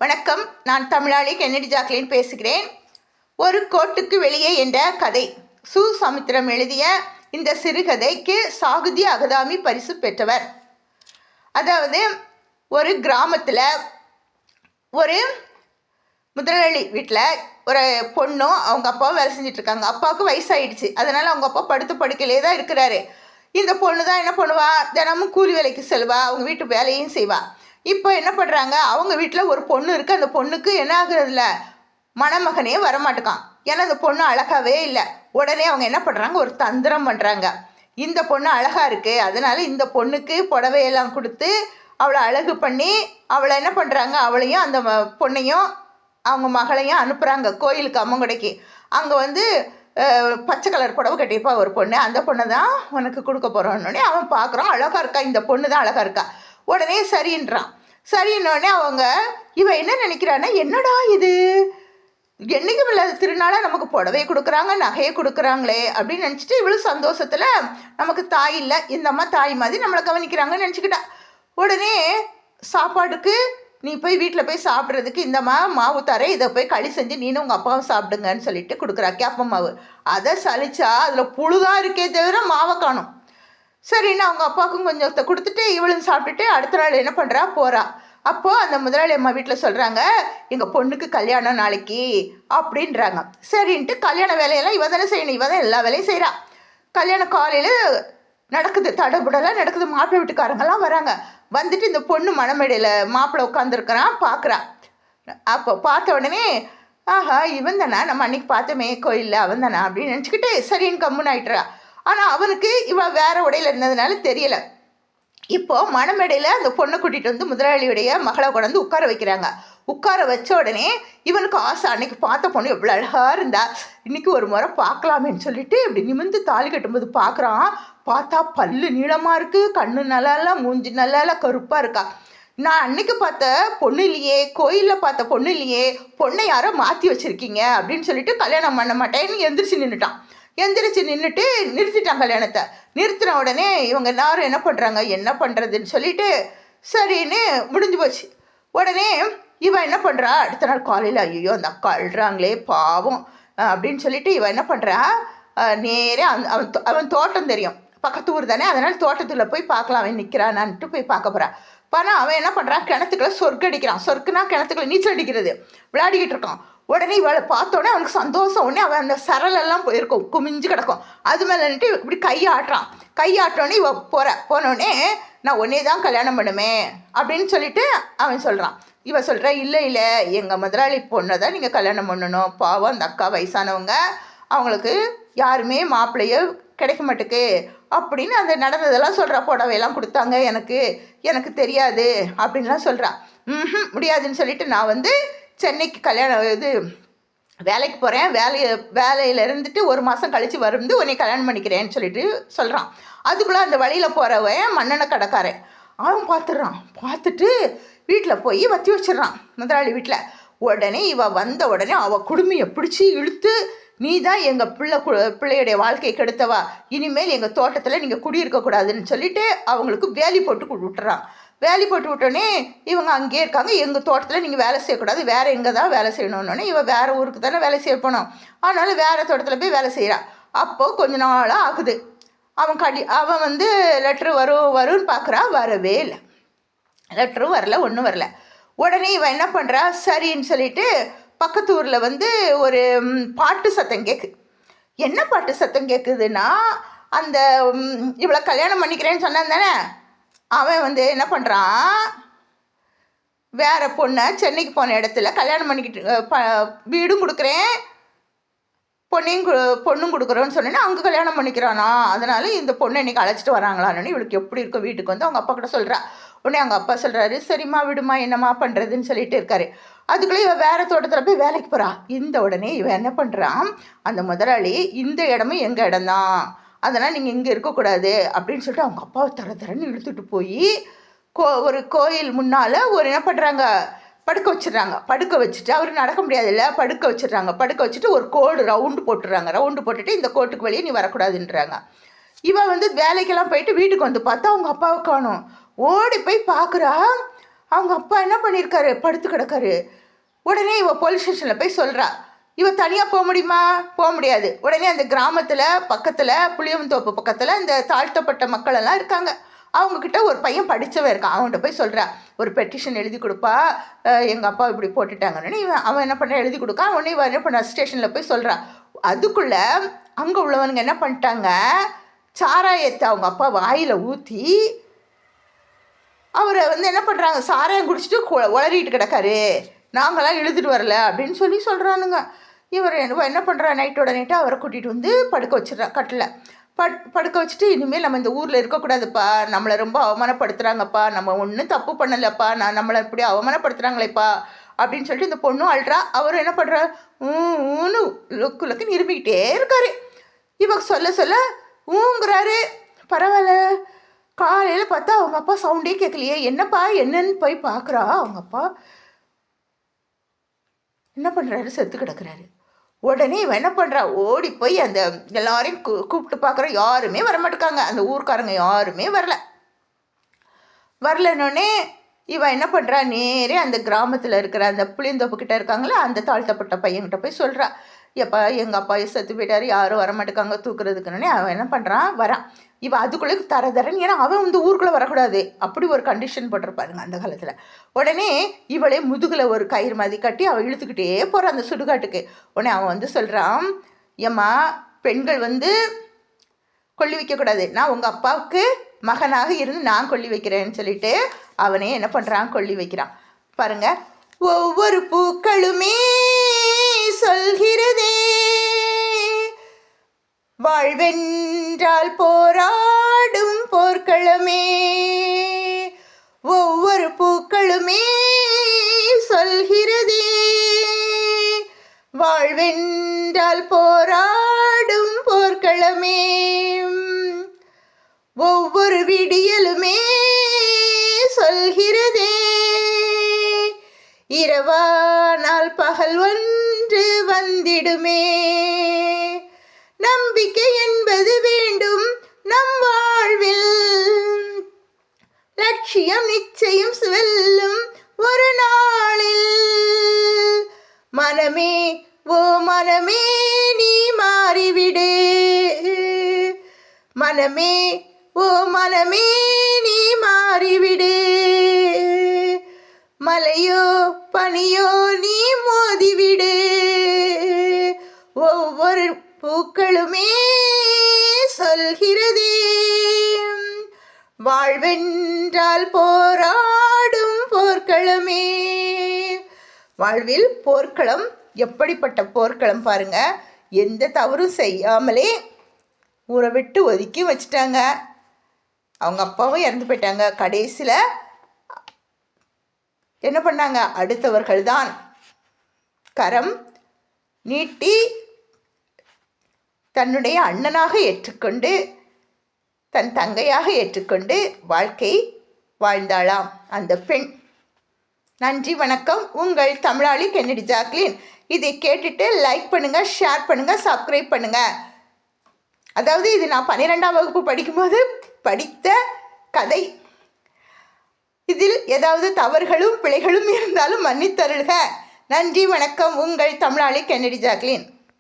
வணக்கம். நான் தமிழாளி Kennedy Jacqueline பேசுகிறேன். ஒரு கோட்டுக்கு வெளியே என்ற கதை சு. சமுத்திரம் எழுதிய இந்த சிறுகதைக்கு சாகுதி அகதாமி பரிசு பெற்றவர். அதாவது, ஒரு கிராமத்தில் ஒரு முதலாளி வீட்டில் ஒரு பொண்ணும் அவங்க அப்பாவும் வேலை செஞ்சிட்ருக்காங்க. அப்பாவுக்கு வயசாகிடுச்சு. அதனால் அவங்க அப்பா படுக்கையிலே தான் இருக்கிறாரு. இந்த பொண்ணு தான் என்ன பண்ணுவா, தினமும் கூலி வேலைக்கு செல்வா, அவங்க வீட்டு வேலையும் செய்வா. இப்போ என்ன பண்ணுறாங்க, அவங்க வீட்டில் ஒரு பொண்ணு இருக்குது. அந்த பொண்ணுக்கு என்ன ஆகுறதில்ல, மணமகனே வரமாட்டுக்கான். ஏன்னா அந்த பொண்ணு அழகாகவே இல்லை. உடனே அவங்க என்ன பண்ணுறாங்க, ஒரு தந்திரம் பண்ணுறாங்க. இந்த பொண்ணு அழகாக இருக்குது, அதனால் இந்த பொண்ணுக்கு புடவையெல்லாம் கொடுத்து அவளை அழகு பண்ணி அவளை என்ன பண்ணுறாங்க, அவளையும் அந்த பொண்ணையும் அவங்க மகளையும் அனுப்புகிறாங்க கோயிலுக்கு, அம்மங்குடைக்கு. அங்கே பச்சை கலர் புடவை கட்டியிருப்பா ஒரு பொண்ணு. அந்த பொண்ணை தான் உனக்கு கொடுக்க போகிறோன்னே அவன் பார்க்குறான், அழகாக இருக்கா, இந்த பொண்ணு தான் அழகாக இருக்கா. உடனே சரின்றான். சரின்னோடனே இவன் என்ன நினைக்கிறான்னா, என்னடா இது, என்றைக்கும் இல்லாத திருநாளாக நமக்கு புடவையை கொடுக்குறாங்க, நகையை கொடுக்குறாங்களே அப்படின்னு நினச்சிட்டு இவ்வளோ சந்தோஷத்தில் நமக்கு தாய் இல்லை, இந்த அம்மா தாய் மாதிரி நம்மளை கவனிக்கிறாங்கன்னு நினச்சிக்கிட்டா. உடனே சாப்பாட்டுக்கு நீ போய் வீட்டில் போய் சாப்பிட்றதுக்கு இந்த மாவு தரேன், இதை போய் களி செஞ்சு நீனும் உங்கள் அப்பாவும் சாப்பிடுங்கன்னு சொல்லிட்டு கொடுக்குறா கேப்ப மாவு. அதை சலிச்சா அதில் புழுதாக இருக்கே தவிர மாவை காணும். சரின்னு அவங்க அப்பாவுக்கும் கொஞ்சத்தை கொடுத்துட்டு இவளும் சாப்பிட்டுட்டு அடுத்த நாள் என்ன பண்ணுறா, போகிறா. அப்போது அந்த முதலாளி அம்மா வீட்டில் சொல்கிறாங்க, எங்கள் பொண்ணுக்கு கல்யாணம் நாளைக்கு அப்படின்றாங்க. சரின்ட்டு கல்யாண வேலையெல்லாம் இவ தானே செய்யணும், இவ தான் எல்லா வேலையும் செய்கிறா. கல்யாணம் காலையில் நடக்குது, தடபுடலாம் நடக்குது. மாப்பிள்ளை வீட்டுக்காரங்கெல்லாம் வராங்க. வந்துட்டு இந்த பொண்ணு மணமேடையில் மாப்பிள்ளை உட்காந்துருக்கிறான், பார்க்குறா. அப்போ பார்த்த உடனே, ஆஹா இவன் தானா, நம்ம அன்றைக்கி பார்த்தோமே கோயிலில், அவன் தானா அப்படின்னு நினச்சிக்கிட்டு சரின்னு கம்முன்னு ஆகிட்டுறா. ஆனால் அவனுக்கு இவன் வேறு உடையில் இருந்ததுனால தெரியலை. இப்போது மணமேடையில் அந்த பொண்ணை கூட்டிகிட்டு வந்து முதலாளியுடைய மகளை கொண்டு உட்கார வைக்கிறாங்க. உட்கார வச்ச உடனே இவனுக்கு ஆசை, அன்னைக்கு பார்த்த பொண்ணு எவ்வளோ அழகாக இருந்தா, இன்றைக்கி ஒரு முறை பார்க்கலாமேன்னு சொல்லிட்டு இப்படி நிமிந்து தாலி கட்டும்போது பார்க்குறான். பார்த்தா பல்லு நீளமாக இருக்குது, கண்ணு நல்லா, மூஞ்சி நல்லா கருப்பாக இருக்கா. நான் அன்னைக்கு பார்த்த பொண்ணு இல்லையே, கோயிலில் பார்த்த பொண்ணு இல்லையே, பொண்ணை யாரோ மாற்றி வச்சுருக்கீங்க அப்படின்னு சொல்லிட்டு கல்யாணம் பண்ண மாட்டேன்னு எந்திரிச்சு நின்றுட்டான். எந்திரிச்சு நிறுத்திட்டான் கல்யாணத்தை. நிறுத்தின உடனே இவங்க எல்லாரும் என்ன பண்ணுறாங்க, என்ன பண்ணுறதுன்னு சொல்லிட்டு சரின்னு முடிஞ்சு போச்சு. உடனே இவன் என்ன பண்ணுறா, அடுத்த நாள் காலையில் ஐயோ அந்த அக்கா அழுறாங்களே பாவம் அப்படின்னு சொல்லிட்டு இவன் என்ன பண்ணுறா, நேரே அவன் தோட்டம் தெரியும், பக்கத்து ஊர் தானே, அதனால் தோட்டத்தில் போய் பார்க்கலாம் அவன் நிற்கிறானான்ட்டு போய் பார்க்க போகிறான். ஆனால் அவன் என்ன பண்ணுறான், கிணத்துக்குள்ள சொர்க்கு அடிக்கிறான். சொர்க்குனா கிணத்துக்குள்ள நீச்சல் அடிக்கிறது, விளையாடிக்கிட்டு இருக்கான். உடனே இவளை பார்த்தோன்னே அவனுக்கு சந்தோஷம். உடனே அவன் அந்த சரலெல்லாம் போயிருக்கும், குமிஞ்சு கிடக்கும், அது மேலேன்ட்டு இப்படி கையாட்டுறான். கையாட்டோன்னே இவ போனோடனே நான் ஒன்னே தான் கல்யாணம் பண்ணுவேன் அப்படின்னு சொல்லிட்டு அவன் சொல்கிறான். இவ சொல்கிறா, இல்லை எங்கள் முதலாளி பொண்ணை தான் நீங்கள் கல்யாணம் பண்ணணும், பாவம் அந்த அக்கா வயசானவங்க, அவங்களுக்கு யாருமே மாப்பிள்ளையோ கிடைக்க மாட்டுக்கு அப்படின்னு அந்த நடந்ததெல்லாம் சொல்கிறா. புடவையெல்லாம் கொடுத்தாங்க, எனக்கு தெரியாது அப்படின்லாம் சொல்கிறா. முடியாதுன்னு சொல்லிட்டு நான் சென்னைக்கு வேலைக்கு போகிறேன், வேலையில் இருந்துட்டு ஒரு மாதம் கழித்து உன்னை கல்யாணம் பண்ணிக்கிறேன்னு சொல்லிட்டு சொல்கிறான். அதுக்குள்ளே அந்த வழியில் போகிறவன் மண்ணெண்ணெய் கடைக்காரன் அவன் பார்த்துட்டு வீட்டில் போய் வத்தி வச்சிடறான் முதலாளி வீட்டில். உடனே வந்த உடனே அவள் குடுமையை பிடிச்சி இழுத்து, நீ தான் எங்கள் பிள்ளையுடைய வாழ்க்கையை கெடுத்தவா, இனிமேல் எங்கள் தோட்டத்தில் நீங்கள் குடியிருக்கக்கூடாதுன்னு சொல்லிட்டு அவங்களுக்கு வேலி போட்டு விட்டுறான். வேலி போட்டு விட்டோன்னே இவங்க அங்கேயே இருக்காங்க. எங்கள் தோட்டத்தில் நீங்கள் வேலை செய்யக்கூடாது, வேறு எங்கே தான் வேலை செய்யணுன்னொன்னே இவன் வேறு ஊருக்கு தானே வேலை செய்ய போனோம், அதனால் வேறு தோட்டத்தில் போய் வேலை செய்கிறான். அப்போது கொஞ்ச நாளாக ஆகுது. அவன் லெட்ரு வரும்னு பார்க்குறா, வரவே இல்லை. லெட்ரும் வரல, ஒன்றும் வரல. உடனே இவன் என்ன பண்ணுறா, சரின்னு சொல்லிட்டு பக்கத்து ஊரில் ஒரு பாட்டு சத்தம் கேட்குது. என்ன பாட்டு சத்தம் கேட்குதுன்னா, அந்த இவளை கல்யாணம் பண்ணிக்கிறேன்னு சொன்னான் தானே, அவன் என்ன பண்ணுறான், வேறு பொண்ணை சென்னைக்கு போன இடத்துல கல்யாணம் பண்ணிக்கிட்டு வீடும் கொடுக்குறேன் பொண்ணும் கொடுக்குறோன்னு சொன்னேன்னா அங்கே கல்யாணம் பண்ணிக்கிறானா. அதனால் இந்த பொண்ணை இன்றைக்கி அழைச்சிட்டு வராங்களான்னு இவளுக்கு எப்படி இருக்கும், வீட்டுக்கு அவங்க அப்பா கிட்ட சொல்கிறா. உடனே அவங்க அப்பா சொல்கிறாரு, சரிம்மா விடுமா, என்னம்மா பண்ணுறதுன்னு சொல்லிட்டு இருக்காரு. அதுக்குள்ளே இவன் வேறு தோட்டத்தில் போய் வேலைக்கு போகிறா. இந்த உடனே இவன் என்ன பண்ணுறான், அந்த முதலாளி இந்த இடமும் எங்கள் இடம்தான், அதனால் நீங்கள் இங்கே இருக்கக்கூடாது அப்படின்னு சொல்லிட்டு அவங்க அப்பாவை தரன்னு இழுத்துட்டு போய் ஒரு கோயில் முன்னால் என்ன பண்ணுறாங்க, படுக்க வச்சிடுறாங்க. படுக்க வச்சுட்டு அவர் நடக்க முடியாதுல்ல, படுக்க வச்சுட்டு ஒரு கோடு ரவுண்டு போட்டுட்டு இந்த கோட்டுக்கு வெளியே நீ வரக்கூடாதுன்றாங்க. இவன் வேலைக்கெல்லாம் போயிட்டு வீட்டுக்கு பார்த்தா அவங்க அப்பாவை காணும். ஓடி போய் பார்க்குறா, அவங்க அப்பா என்ன பண்ணியிருக்காரு, படுத்து கிடக்காரு. உடனே இவ போலீஸ் ஸ்டேஷனில் போய் சொல்கிறா. இவ தனியாக போக முடியுமா? போக முடியாது. உடனே அந்த கிராமத்தில் பக்கத்தில் புளியந்தோப்பு பக்கத்தில் இந்த தாழ்த்தப்பட்ட மக்களெல்லாம் இருக்காங்க. அவங்கக்கிட்ட ஒரு பையன் படித்தவன் இருக்கான். அவன்கிட்ட போய் சொல்கிறா, ஒரு பெட்டிஷன் எழுதி கொடுப்பா, எங்கள் அப்பா இப்படி போட்டுட்டாங்கன்னு. அவன் என்ன பண்ண எழுதி கொடுக்கான். உடனே இவன் என்ன பண்ண ஸ்டேஷனில் போய் சொல்கிறா. அதுக்குள்ளே அங்கே உள்ளவனுங்க என்ன பண்ணிட்டாங்க, சாராயத்தை அவங்க அப்பா வாயில் ஊற்றி அவரை என்ன பண்ணுறாங்க, சாராயம் குடிச்சிட்டு உளறிட்டு கிடக்காரு, நாங்களாம் எழுதிட்டு வரல அப்படின்னு சொல்கிறானுங்க. இவர் என்ன பண்ணுறா, நைட்டோட நைட்டாக அவரை கூட்டிகிட்டு வந்து படுக்க வச்சிடறா கட்டில். படுக்க வச்சுட்டு, இனிமேல் நம்ம இந்த ஊரில் இருக்கக்கூடாதுப்பா, நம்மளை ரொம்ப அவமானப்படுத்துகிறாங்கப்பா, நம்ம ஒன்றும் தப்பு பண்ணலைப்பா, நம்மளை இப்படி அவமானப்படுத்துகிறாங்களேப்பா அப்படின்னு சொல்லிட்டு இந்த பொண்ணும் அழுறா. அவரும் என்ன பண்ணுறா, ஊன்னு லுக்கு லுக்குன்னு இருமிக்கிட்டே இருக்காரு. இவங்க சொல்ல ஊங்குறாரு. பரவாயில்ல. காலையில் பார்த்தா அவங்க அப்பா சவுண்டே கேட்கலையே, என்னப்பா என்னன்னு போய் பார்க்குறா. அவங்க அப்பா என்ன பண்ணுறாரு, செத்து கிடக்குறாரு. உடனே இவன் என்ன பண்ணுறா, ஓடி போய் அந்த எல்லாரையும் கூப்பிட்டு பார்க்குற, யாருமே வரமாட்டேக்காங்க. அந்த ஊர்க்காரங்க யாருமே வரலன்னொடனே இவன் என்ன பண்ணுறா, நேரே அந்த கிராமத்தில் இருக்கிற அந்த புளியந்தோப்புக்கிட்ட இருக்காங்களே அந்த தாழ்த்தப்பட்ட பையன்கிட்ட போய் சொல்கிறா, எப்பா எங்கள் அப்பா செத்து போயிட்டார், யாரும் வரமாட்டேக்காங்க தூக்குறதுக்குன்னே. அவன் என்ன பண்ணுறான், வரான். இவன் அதுக்குள்ளே தரன்னு, ஏன்னா அவன் வந்து ஊருக்குள்ளே வரக்கூடாது, அப்படி ஒரு கண்டிஷன் போட்டிருப்பாருங்க அந்த காலத்தில். உடனே இவளே முதுகில் ஒரு கயிறு மாதிரி கட்டி அவள் இழுத்துக்கிட்டே போகிறான் அந்த சுடுகாட்டுக்கு. உடனே அவன் சொல்கிறான், ஏம்மா பெண்கள் கொல்லி வைக்கக்கூடாது, நான் உங்கள் அப்பாவுக்கு மகனாக இருந்து நான் கொல்லி வைக்கிறேன்னு சொல்லிட்டு அவனே என்ன பண்ணுறான், கொல்லி வைக்கிறான். பாருங்க, ஒவ்வொரு பூக்களுமே சொல்கிறதே வாழ்வென்றால் போராடும் போர்க்களமே, ஒவ்வொரு பூக்களுமே சொல்கிறதே வாழ்வென்றால் போராடும் போர்க்களமே, ஒவ்வொரு விடியலுமே சொல்கிறதே இரவானால் பகல் ஒன்று வந்திடுமே, நம்பிக்கை என்பது வேண்டும் நம் வாழ்வில், லட்சியம் நிச்சயம் வெல்லும் ஒரு நாளில், மனமே ஓ மனமே நீ மாறிவிடு, மனமே ஓ மனமே நீ மாறிவிடு, மலையோ பனியோ நீ மோதிவிடு, ஒவ்வொரு பூக்களுமே சொல்கிறதே வாழ்வென்றால் போராடும் போர்க்களமே. வாழ்வில் போர்க்களம், எப்படிப்பட்ட போர்க்களம் பாருங்க. எந்த தவறும் செய்யாமலே ஊரை விட்டு ஒதுக்கி வச்சுட்டாங்க. அவங்க அப்பாவும் இறந்து போயிட்டாங்க. கடைசியில் என்ன பண்ணாங்க, அடுத்தவர்கள் தான் கரம் நீட்டி தன்னுடைய அண்ணனாக ஏற்றுக்கொண்டு தன் தங்கையாக ஏற்றுக்கொண்டு வாழ்க்கை வாழ்ந்தாளாம் அந்த பெண். நன்றி, வணக்கம். உங்கள் தமிழாளி கென்னடி ஜாக்லின். இதை கேட்டுட்டு லைக் பண்ணுங்கள், ஷேர் பண்ணுங்கள், சப்ஸ்கிரைப் பண்ணுங்கள். அதாவது இது நான் 12ஆம் வகுப்பு படிக்கும்போது படித்த கதை. இதில் ஏதாவது தவறுகளும் பிழைகளும் இருந்தாலும் மன்னித்தருள்க. நன்றி, வணக்கம். உங்கள் தமிழாளி கென்னடி ஜாக்லின்.